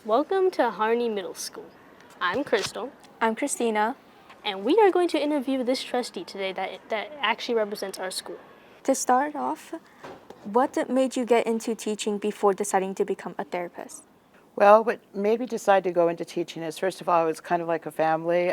Welcome to Harney Middle School. I'm Crystal. I'm Christina. And we are going to interview this trustee today that actually represents our school. To start off, what made you get into teaching before deciding to become a therapist? Well, what made me decide to go into teaching is, first of all, it was kind of like a family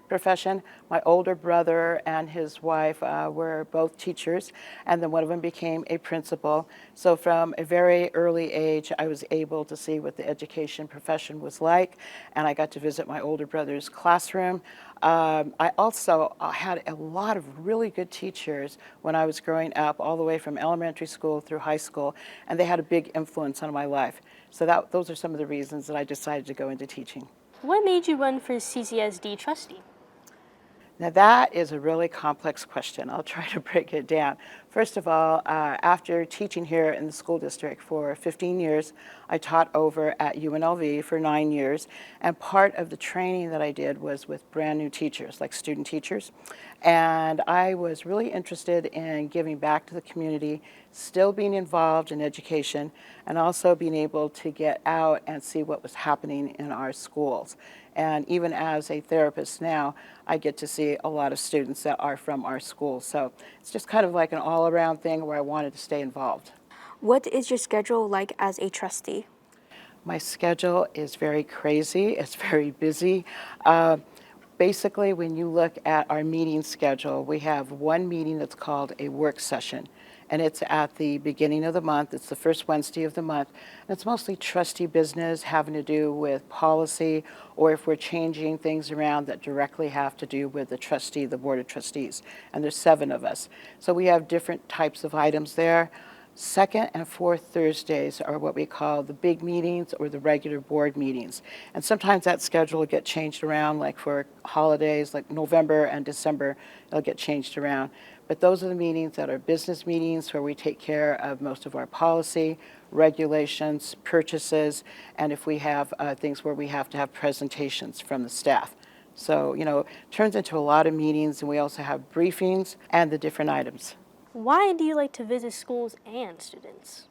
profession. My older brother and his wife were both teachers, and then one of them became a principal. So from a very early age, I was able to see what the education profession was like, and I got to visit my older brother's classroom. I also had a lot of really good teachers when I was growing up, all the way from elementary school through high school, and they had a big influence on my life. So those are some of the reasons that I decided to go into teaching. What made you run for CCSD trustee? Now that is a really complex question. I'll try to break it down. First of all, after teaching here in the school district for 15 years, I taught over at UNLV for 9 years, and part of the training that I did was with brand new teachers, like student teachers. And I was really interested in giving back to the community, still being involved in education, and also being able to get out and see what was happening in our schools. And even as a therapist now, I get to see a lot of students that are from our schools. So it's just kind of like an all-around thing where I wanted to stay involved. What is your schedule like as a trustee? My schedule is very crazy. It's very busy. Basically, when you look at our meeting schedule, we have one meeting that's called a work session, and it's at the beginning of the month. It's the first Wednesday of the month, and it's mostly trustee business having to do with policy, or if we're changing things around that directly have to do with the trustee, the board of trustees, and there's 7 of us. So we have different types of items there. Second and fourth Thursdays are what we call the big meetings or the regular board meetings. And sometimes that schedule will get changed around, like for holidays, like November and December, it'll get changed around. But those are the meetings that are business meetings where we take care of most of our policy, regulations, purchases, and if we have things where we have to have presentations from the staff. So, it turns into a lot of meetings, and we also have briefings and the different items. Why do you like to visit schools and students?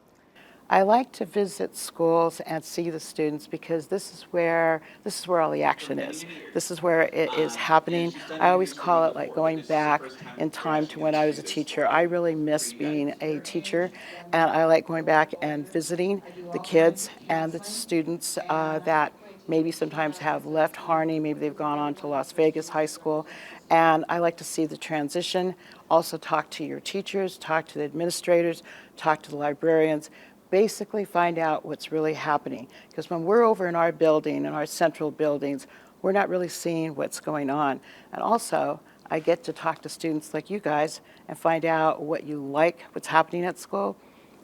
I like to visit schools and see the students because this is where all the action is. This is where it is happening. I always call it like going back in time to when I was a teacher. I really miss being a teacher, and I like going back and visiting the kids and the students that maybe sometimes have left Harney, maybe they've gone on to Las Vegas High School, and I like to see the transition. Also talk to your teachers, talk to the administrators, talk to the librarians, basically find out what's really happening. Because when we're over in our building, in our central buildings, we're not really seeing what's going on. And also, I get to talk to students like you guys and find out what you like, what's happening at school,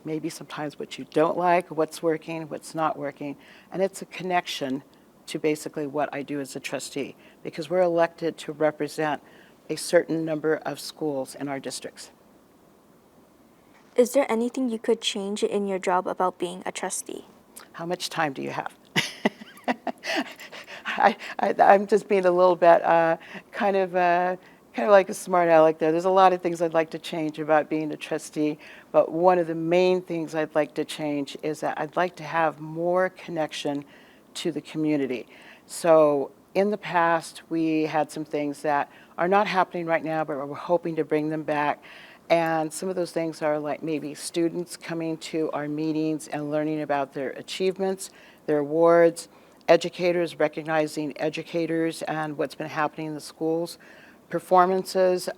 maybe sometimes what you don't like, what's working, what's not working. And it's a connection to basically what I do as a trustee, because we're elected to represent a certain number of schools in our districts. Is there anything you could change in your job about being a trustee? How much time do you have? I'm just being a little bit kind of like a smart aleck there. There's a lot of things I'd like to change about being a trustee, but one of the main things I'd like to change is that I'd like to have more connection to the community. So in the past, we had some things that are not happening right now, but we're hoping to bring them back. And some of those things are like maybe students coming to our meetings and learning about their achievements, their awards, educators recognizing educators and what's been happening in the schools, performances.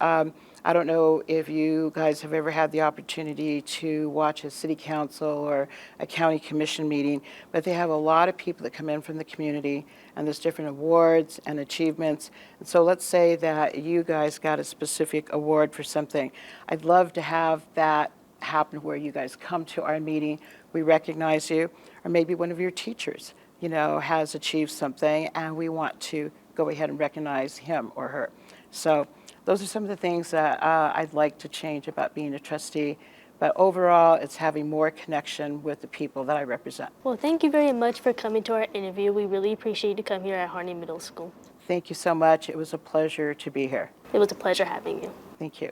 I don't know if you guys have ever had the opportunity to watch a city council or a county commission meeting, but they have a lot of people that come in from the community, and there's different awards and achievements. And so let's say that you guys got a specific award for something. I'd love to have that happen where you guys come to our meeting, we recognize you, or maybe one of your teachers, has achieved something, and we want to go ahead and recognize him or her. So those are some of the things that I'd like to change about being a trustee. But overall, it's having more connection with the people that I represent. Well, thank you very much for coming to our interview. We really appreciate you coming here at Harney Middle School. Thank you so much. It was a pleasure to be here. It was a pleasure having you. Thank you.